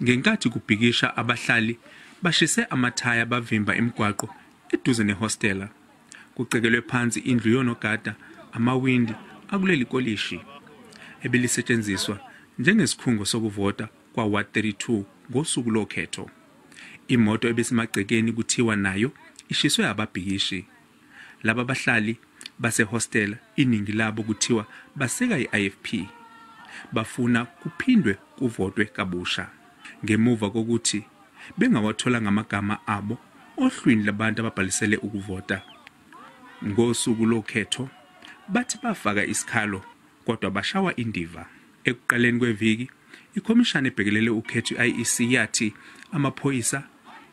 Ngenkathi kubhikisha abahlali bashise amathaya bavimba imigwaqo eduze neHostela. Kucekelwe phansi indlu yonogada amawindi akuleli kolishi ebelisetshenziswa njengesikhungo sokuvota kwa ward 32 ngosuku lokhetho. Imoto ebesimagcekeni kuthiwa nayo ishiswe ababhikishi. Laba bahlali baseHostela iningi labo kuthiwa baseka iIFP. Bafuna kuphindwe kuvotwe kabusha. Ngemuva kokuthi bengawathola ngamagama abo ohlwini labantu ababhalisele ukuvota. Ngosuku lokhetho bathi bafaka isikhalo kodwa bashawa indiva. Ekuqaleni kweviki ikhomishana ebhekelele ukhetho i-IEC yathi amaphoyisa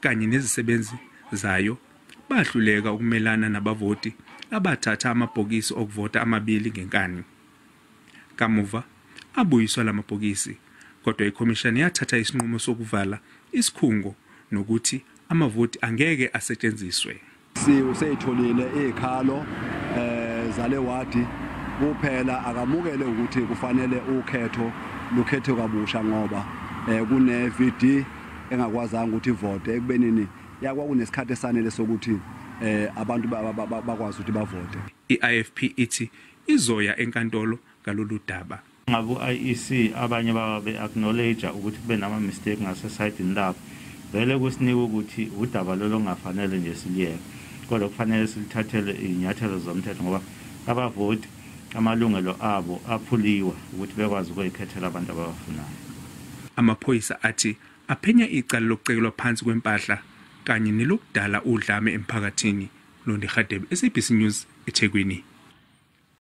kanye nezisebenzi zayo bahluleka ukumelana nabavoti abathatha amabhokisi okuvota amabili ngenkani. Kamuva abuyiswa lamabhokisi kodwa ikhomishana yathatha isinqumo sokuvala isikhungo nokuthi amavoti angeke asetshenziswe. Useyitholile izikhalo zale wadi kuphela akamukele ukuthi kufanele ukhetho lukhethwe kabusha ngoba kune VD engakwazanga ukuthi ivote ekubenini yakwakunesikhathi esanele sokuthi abantu bakwazi ukuthi bavote. I-IFP ithi izoya enkantolo ngalolu daba. Ngabu I-IEC abanye babe acknowledge ukuthi kube nama mistake ngase side labo. Vele kusinika ukuthi udaba lolo ngafanele nje siliyeke. Kodwa kufanele silithathele inyathelo zomthetho ngoba abavoti amalungelo abo aphuliwa ukuthi bekwazi ukuyikhethela abantu ababafunayo. Amaphoyisa athi aphenya icala lokucekelwa phansi kwempahla kanye nelokudala udlame emphakathini. Londi Khadebe, SABC News, eThekwini.